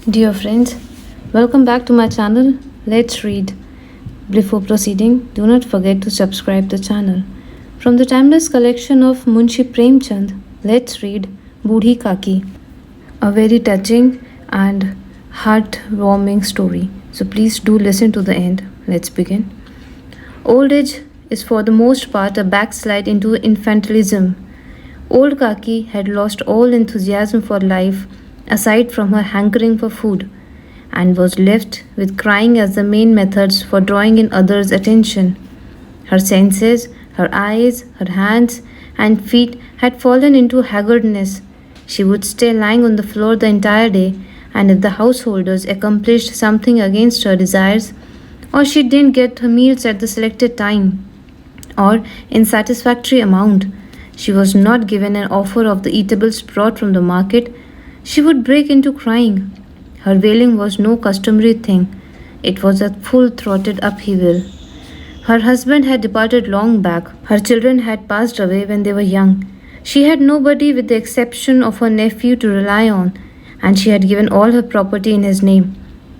Dear friends, welcome back to my channel. Let's read. Before proceeding, do not forget to subscribe the channel. From the timeless collection of Munshi Premchand, let's read Boodhi Kaki, a very touching and heartwarming story. So please do listen to the end. Let's begin. Old age is for the most part a backslide into infantilism. Old Kaki had lost all enthusiasm for life aside from her hankering for food, and was left with crying as the main methods for drawing in others' attention. Her senses, her eyes, her hands, and feet had fallen into haggardness. She would stay lying on the floor the entire day, and if the householders accomplished something against her desires, or she didn't get her meals at the selected time, or in satisfactory amount, she was not given an offer of the eatables brought from the market, she would break into crying. Her wailing was no customary thing, it was a full throated upheaval. Her husband had departed long back, her children had passed away when they were young. She had nobody with the exception of her nephew to rely on, and she had given all her property in his name.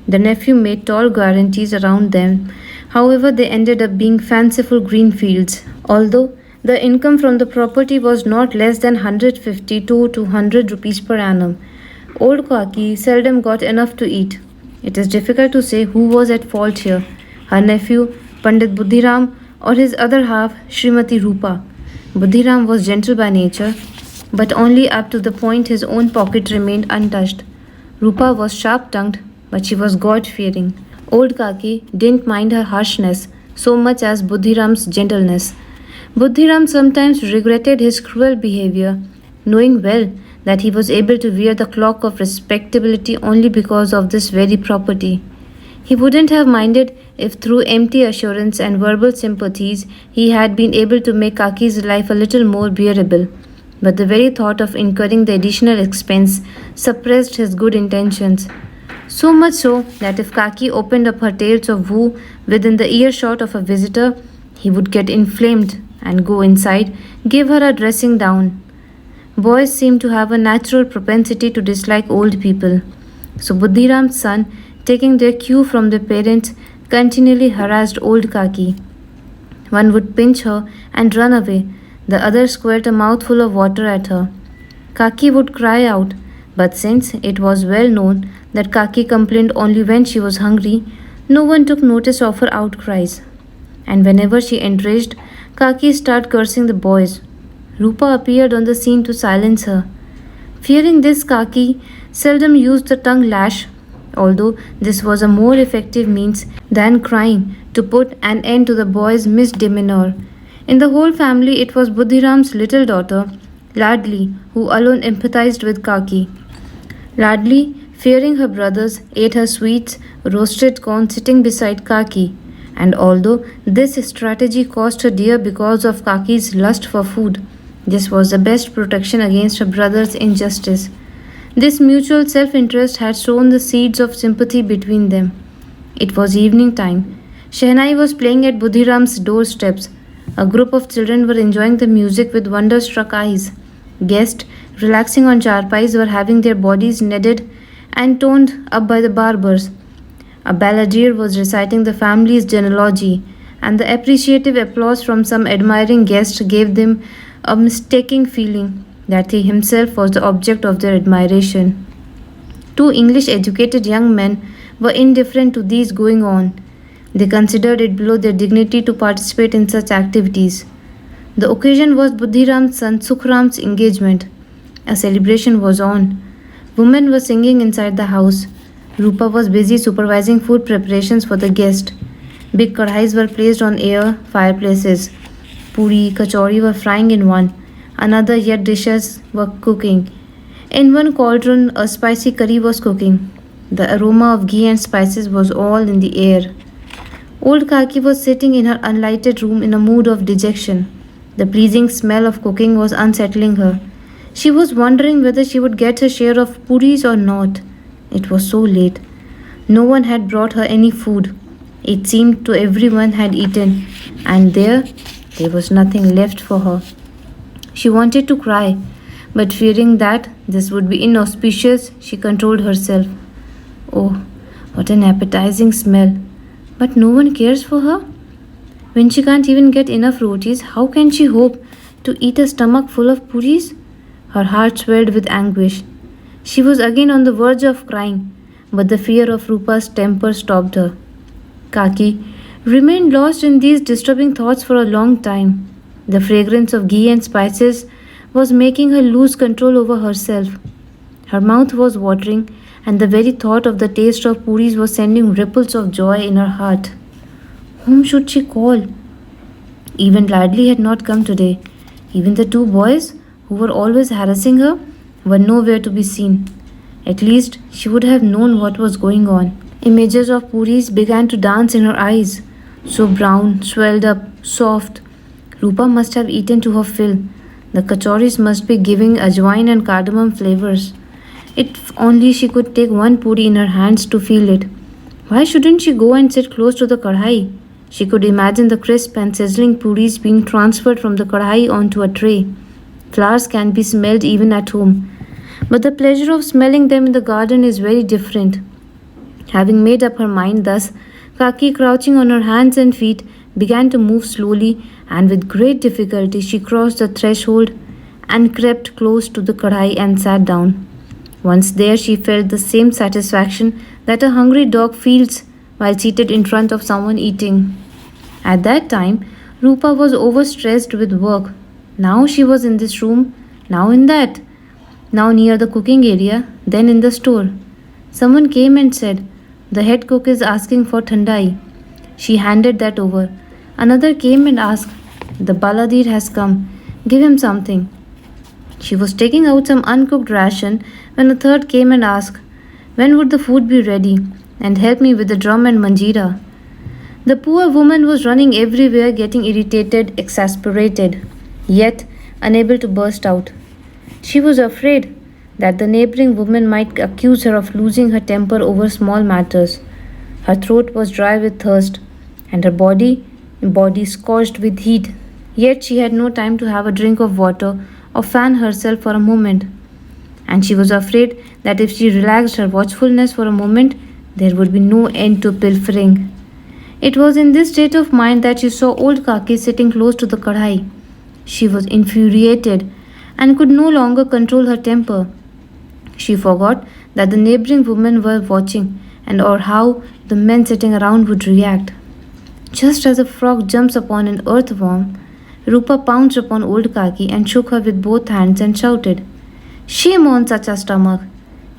The nephew made tall guarantees around them, however, they ended up being fanciful green fields. Although the income from the property was not less than 150 to 200 rupees per annum, Old Kaki seldom got enough to eat. It is difficult to say who was at fault here, her nephew, Pandit Buddhiram, or his other half, Srimati Roopa. Buddhiram was gentle by nature, but only up to the point his own pocket remained untouched. Roopa was sharp-tongued, but she was God-fearing. Old Kaki didn't mind her harshness so much as Buddhiram's gentleness. Buddhiram sometimes regretted his cruel behavior, knowing well that he was able to wear the cloak of respectability only because of this very property. He wouldn't have minded if through empty assurance and verbal sympathies he had been able to make Kaki's life a little more bearable. But the very thought of incurring the additional expense suppressed his good intentions. So much so that if Kaki opened up her tales of woe within the earshot of a visitor, he would get inflamed and go inside, give her a dressing down. Boys seem to have a natural propensity to dislike old people. So Buddhiram's son, taking their cue from their parents, continually harassed old Kaki. One would pinch her and run away, the other squirt a mouthful of water at her. Kaki would cry out, but since it was well known that Kaki complained only when she was hungry, no one took notice of her outcries. And whenever she enraged, Kaki started cursing the boys. Roopa appeared on the scene to silence her. Fearing this, Kaki seldom used the tongue lash, although this was a more effective means than crying to put an end to the boy's misdemeanor. In the whole family, it was Buddhiram's little daughter, Ladli, who alone empathized with Kaki. Ladli, fearing her brothers, ate her sweets, roasted corn sitting beside Kaki, and although this strategy cost her dear because of Kaki's lust for food, this was the best protection against her brother's injustice. This mutual self-interest had sown the seeds of sympathy between them. It was evening time. Shehnai was playing at Buddhiram's doorsteps. A group of children were enjoying the music with wonder-struck eyes. Guests, relaxing on charpais, were having their bodies kneaded and toned up by the barbers. A balladeer was reciting the family's genealogy, and the appreciative applause from some admiring guests gave them a mistaken feeling that he himself was the object of their admiration. Two English-educated young men were indifferent to these going on. They considered it below their dignity to participate in such activities. The occasion was Buddhiram's son Sukhram's engagement. A celebration was on. Women were singing inside the house. Roopa was busy supervising food preparations for the guest. Big kadhais were placed on air fireplaces. Puri, kachori were frying in one. Another yet dishes were cooking. In one cauldron, a spicy curry was cooking. The aroma of ghee and spices was all in the air. Old Kaki was sitting in her unlighted room in a mood of dejection. The pleasing smell of cooking was unsettling her. She was wondering whether she would get her share of puris or not. It was so late. No one had brought her any food. It seemed to everyone had eaten, and there was nothing left for her. She wanted to cry, but fearing that this would be inauspicious, she controlled herself. Oh, what an appetizing smell. But no one cares for her? When she can't even get enough rotis, how can she hope to eat a stomach full of puris? Her heart swelled with anguish. She was again on the verge of crying, but the fear of Rupa's temper stopped her. Kaki remained lost in these disturbing thoughts for a long time. The fragrance of ghee and spices was making her lose control over herself. Her mouth was watering, and the very thought of the taste of puris was sending ripples of joy in her heart. Whom should she call? Even Ladli had not come today. Even the two boys, who were always harassing her, were nowhere to be seen. At least she would have known what was going on. Images of puris began to dance in her eyes. So brown, swelled up, soft. Roopa must have eaten to her fill. The kachoris must be giving ajwain and cardamom flavors. If only she could take one puri in her hands to feel it. Why shouldn't she go and sit close to the kadhai? She could imagine the crisp and sizzling puris being transferred from the kadhai onto a tray. Flowers can be smelled even at home, but the pleasure of smelling them in the garden is very different. Having made up her mind thus, Kaki, crouching on her hands and feet, began to move slowly, and with great difficulty she crossed the threshold and crept close to the kadhai and sat down. Once there, she felt the same satisfaction that a hungry dog feels while seated in front of someone eating. At that time, Roopa was overstressed with work. Now she was in this room, now in that, now near the cooking area, then in the store. Someone came and said, "The head cook is asking for thandai." She handed that over. Another came and asked, "The baladir has come. Give him something." She was taking out some uncooked ration when a third came and asked, "When would the food be ready? And help me with the drum and manjira." The poor woman was running everywhere, getting irritated, exasperated, yet unable to burst out. She was afraid that the neighboring woman might accuse her of losing her temper over small matters. Her throat was dry with thirst, and her body scorched with heat. Yet she had no time to have a drink of water or fan herself for a moment. And she was afraid that if she relaxed her watchfulness for a moment, there would be no end to pilfering. It was in this state of mind that she saw old Kaki sitting close to the kadhai. She was infuriated and could no longer control her temper. She forgot that the neighboring women were watching and or how the men sitting around would react. Just as a frog jumps upon an earthworm, Roopa pounced upon old Kaki and shook her with both hands and shouted, "Shame on such a stomach!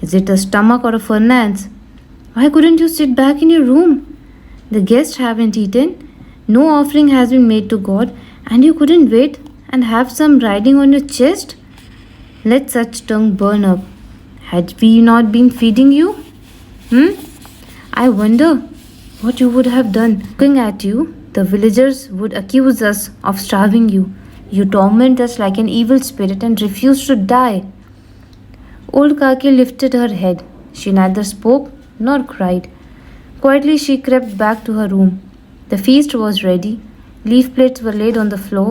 Is it a stomach or a furnace? Why couldn't you sit back in your room? The guests haven't eaten, no offering has been made to God, and you couldn't wait and have some riding on your chest? Let such tongue burn up. Had we not been feeding you? I wonder what you would have done. Looking at you, the villagers would accuse us of starving you. You torment us like an evil spirit and refuse to die." Old Kaki lifted her head. She neither spoke nor cried. Quietly she crept back to her room. The feast was ready. Leaf plates were laid on the floor.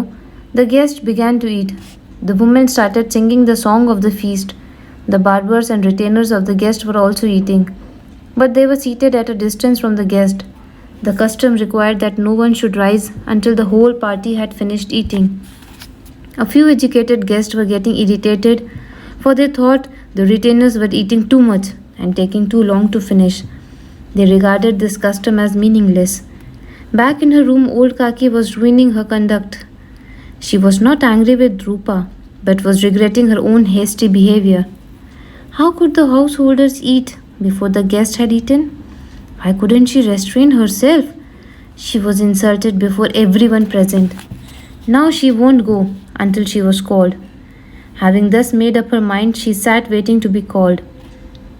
The guests began to eat. The women started singing the song of the feast. The barbers and retainers of the guest were also eating, but they were seated at a distance from the guest. The custom required that no one should rise until the whole party had finished eating. A few educated guests were getting irritated, for they thought the retainers were eating too much and taking too long to finish. They regarded this custom as meaningless. Back in her room, old Kaki was ruining her conduct. She was not angry with Roopa, but was regretting her own hasty behavior. How could the householders eat before the guest had eaten? Why couldn't she restrain herself? She was insulted before everyone present. Now she won't go until she was called. Having thus made up her mind, she sat waiting to be called.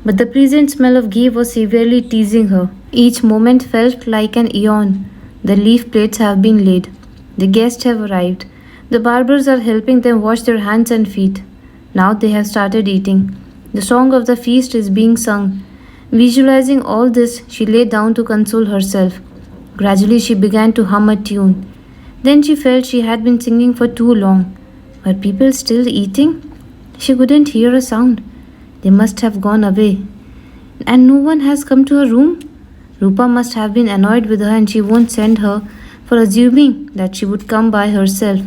But the pleasant smell of ghee was severely teasing her. Each moment felt like an eon. The leaf plates have been laid. The guests have arrived. The barbers are helping them wash their hands and feet. Now they have started eating. The song of the feast is being sung. Visualizing all this, she lay down to console herself. Gradually she began to hum a tune. Then she felt she had been singing for too long. Were people still eating? She couldn't hear a sound. They must have gone away. And no one has come to her room? Rupa must have been annoyed with her and she won't send her for assuming that she would come by herself.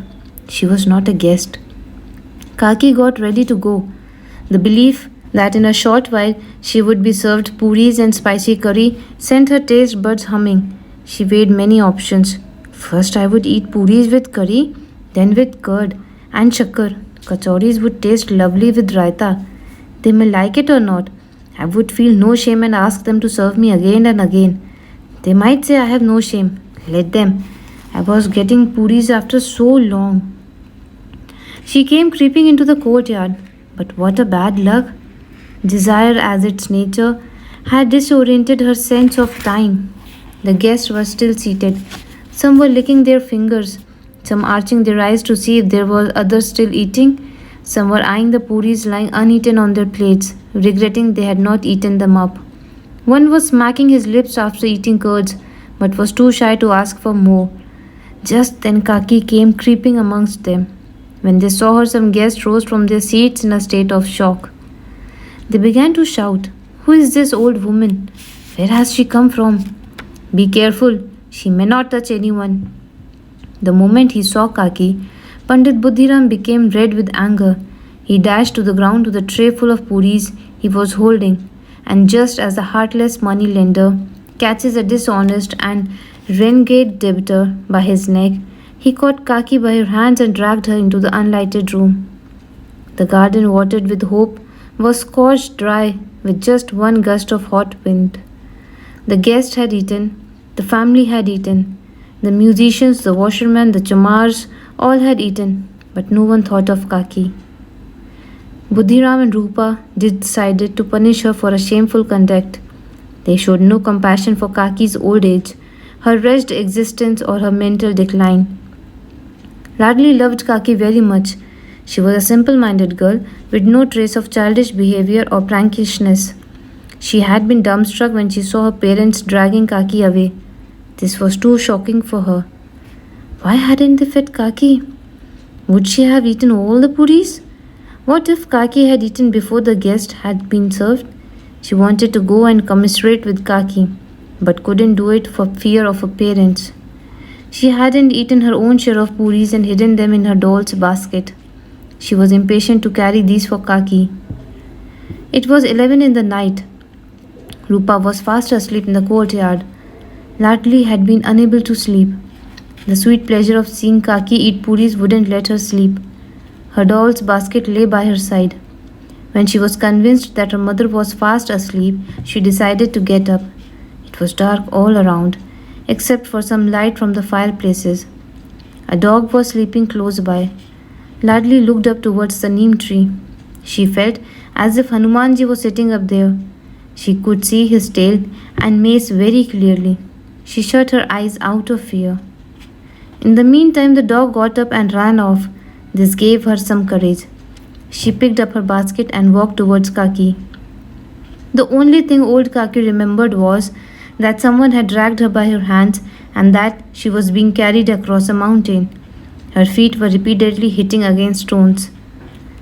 She was not a guest. Kaki got ready to go. The belief that in a short while she would be served puris and spicy curry sent her taste buds humming. She weighed many options. First, I would eat puris with curry, then with curd and shakkar. Kachoris would taste lovely with raita. They may like it or not. I would feel no shame and ask them to serve me again and again. They might say I have no shame. Let them. I was getting puris after so long. She came creeping into the courtyard. But what a bad luck! Desire, as its nature, had disoriented her sense of time. The guests were still seated. Some were licking their fingers, some arching their eyes to see if there were others still eating. Some were eyeing the puris lying uneaten on their plates, regretting they had not eaten them up. One was smacking his lips after eating curds, but was too shy to ask for more. Just then Kaki came creeping amongst them. When they saw her, some guests rose from their seats in a state of shock. They began to shout, "Who is this old woman? Where has she come from? Be careful, she may not touch anyone." The moment he saw Kaki, Pandit Buddhiram became red with anger. He dashed to the ground with a tray full of puris he was holding, and just as the heartless money lender catches a dishonest and renegade debtor by his neck, he caught Kaki by her hands and dragged her into the unlighted room. The garden, watered with hope, was scorched dry with just one gust of hot wind. The guests had eaten, the family had eaten, the musicians, the washermen, the chamars, all had eaten, but no one thought of Kaki. Buddhiram and Roopa decided to punish her for her shameful conduct. They showed no compassion for Kaki's old age, her wretched existence, or her mental decline. Ladli loved Kaki very much. She was a simple-minded girl with no trace of childish behavior or prankishness. She had been dumbstruck when she saw her parents dragging Kaki away. This was too shocking for her. Why hadn't they fed Kaki? Would she have eaten all the puris? What if Kaki had eaten before the guest had been served? She wanted to go and commiserate with Kaki, but couldn't do it for fear of her parents. She hadn't eaten her own share of puris and hidden them in her doll's basket. She was impatient to carry these for Kaki. It was 11 in the night. Roopa was fast asleep in the courtyard. Ladli had been unable to sleep. The sweet pleasure of seeing Kaki eat puris wouldn't let her sleep. Her doll's basket lay by her side. When she was convinced that her mother was fast asleep, she decided to get up. It was dark all around, except for some light from the fireplaces. A dog was sleeping close by. Ladli looked up towards the neem tree. She felt as if Hanumanji was sitting up there. She could see his tail and mace very clearly. She shut her eyes out of fear. In the meantime, the dog got up and ran off. This gave her some courage. She picked up her basket and walked towards Kaki. The only thing old Kaki remembered was that someone had dragged her by her hands and that she was being carried across a mountain. Her feet were repeatedly hitting against stones.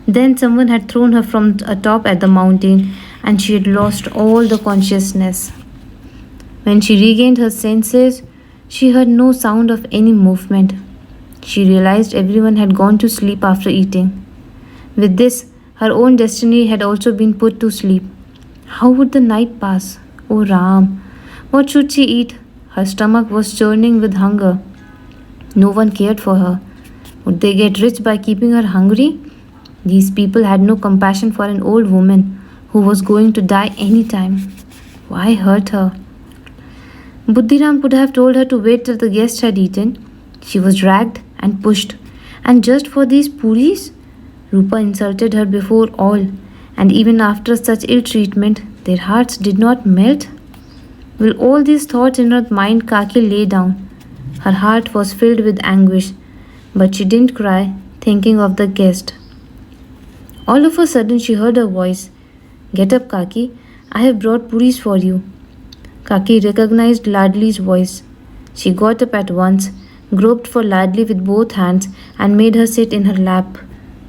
Then someone had thrown her from atop at the mountain and she had lost all the consciousness. When she regained her senses, she heard no sound of any movement. She realized everyone had gone to sleep after eating. With this, her own destiny had also been put to sleep. How would the night pass? Oh Ram! What should she eat? Her stomach was churning with hunger. No one cared for her. Would they get rich by keeping her hungry? These people had no compassion for an old woman who was going to die any time. Why hurt her? Buddhiram could have told her to wait till the guests had eaten. She was dragged and pushed. And just for these puris? Roopa insulted her before all, and even after such ill treatment, their hearts did not melt. With all these thoughts in her mind, Kaki lay down. Her heart was filled with anguish, but she didn't cry, thinking of the guest. All of a sudden, she heard a voice. Get up, Kaki. I have brought puris for you. Kaki recognized Ladli's voice. She got up at once, groped for Ladli with both hands, and made her sit in her lap.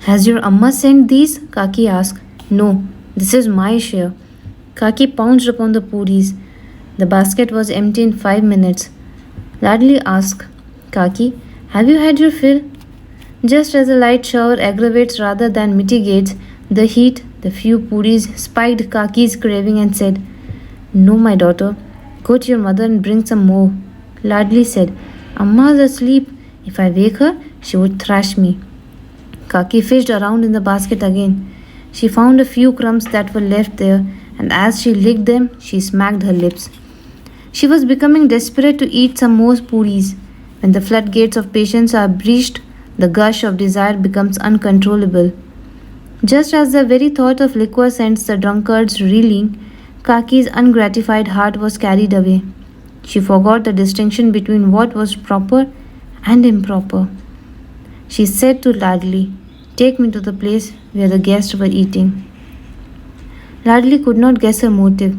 Has your Amma sent these? Kaki asked. No, this is my share. Kaki pounced upon the puris. The basket was empty in 5 minutes. Ladli asked, Kaki, have you had your fill? Just as a light shower aggravates rather than mitigates the heat, the few puris spiked Kaki's craving and said, No, my daughter. Go to your mother and bring some more. Ladli said, Amma's asleep. If I wake her, she would thrash me. Kaki fished around in the basket again. She found a few crumbs that were left there, and as she licked them, she smacked her lips. She was becoming desperate to eat some more puris. When the floodgates of patience are breached, the gush of desire becomes uncontrollable. Just as the very thought of liquor sends the drunkards reeling, Kaki's ungratified heart was carried away. She forgot the distinction between what was proper and improper. She said to Ladli, Take me to the place where the guests were eating. Ladli could not guess her motive.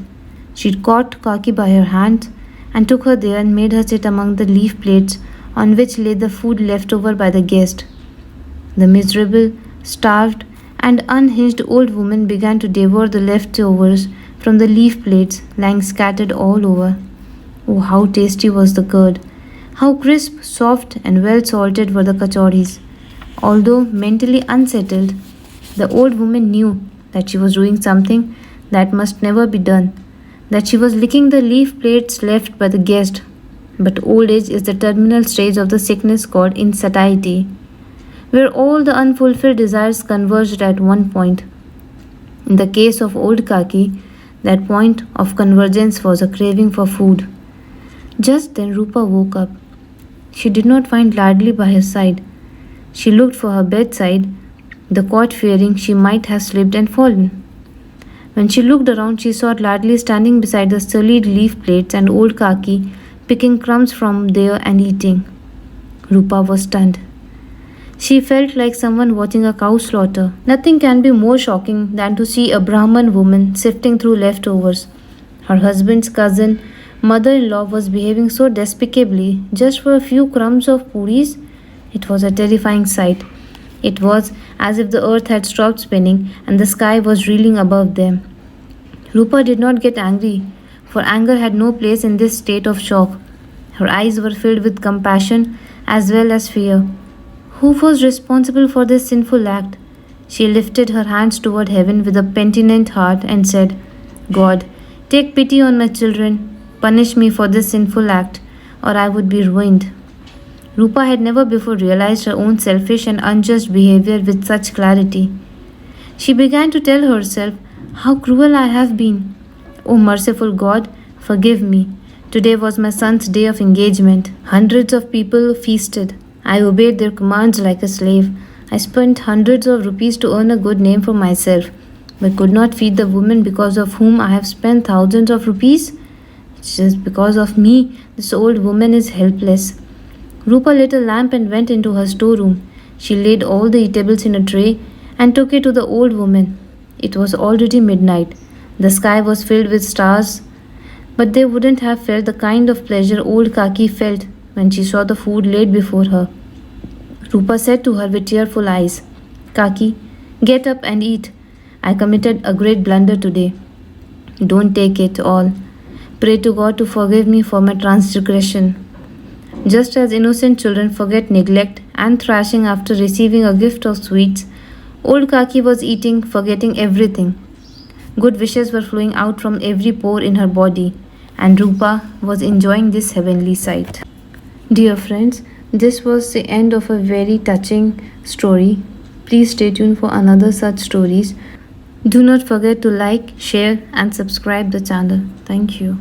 She caught Kaki by her hand and took her there and made her sit among the leaf plates on which lay the food left over by the guest. The miserable, starved, and unhinged old woman began to devour the leftovers from the leaf plates lying scattered all over. Oh, how tasty was the curd! How crisp, soft, and well salted were the kachoris. Although mentally unsettled, the old woman knew that she was doing something that must never be done, that she was licking the leaf plates left by the guest. But old age is the terminal stage of the sickness called insatiety, where all the unfulfilled desires converged at one point. In the case of old Kaki, that point of convergence was a craving for food. Just then Roopa woke up. She did not find Ladli by her side. She looked for her bedside, the cot fearing she might have slipped and fallen. When she looked around, she saw Ladli standing beside the sullied leaf plates and old Kaki picking crumbs from there and eating. Roopa was stunned. She felt like someone watching a cow slaughter. Nothing can be more shocking than to see a Brahman woman sifting through leftovers. Her husband's cousin, mother-in-law, was behaving so despicably just for a few crumbs of puris. It was a terrifying sight. It was as if the earth had stopped spinning and the sky was reeling above them. Roopa did not get angry, for anger had no place in this state of shock. Her eyes were filled with compassion as well as fear. Who was responsible for this sinful act? She lifted her hands toward heaven with a penitent heart and said, God, take pity on my children. Punish me for this sinful act, or I would be ruined. Roopa had never before realized her own selfish and unjust behavior with such clarity. She began to tell herself, How cruel I have been. O merciful God, forgive me. Today was my son's day of engagement. Hundreds of people feasted. I obeyed their commands like a slave. I spent hundreds of rupees to earn a good name for myself, but could not feed the woman because of whom I have spent thousands of rupees. Just because of me, this old woman is helpless. Roopa lit a lamp and went into her storeroom. She laid all the eatables in a tray and took it to the old woman. It was already midnight. The sky was filled with stars, but they wouldn't have felt the kind of pleasure old Kaki felt when she saw the food laid before her. Roopa said to her with tearful eyes, Kaki, get up and eat. I committed a great blunder today. Don't take it all. Pray to God to forgive me for my transgression. Just as innocent children forget neglect and thrashing after receiving a gift of sweets, old Kaki was eating, forgetting everything. Good wishes were flowing out from every pore in her body, and Roopa was enjoying this heavenly sight. Dear friends, this was the end of a very touching story. Please stay tuned for another such stories. Do not forget to like, share and subscribe the channel. Thank you.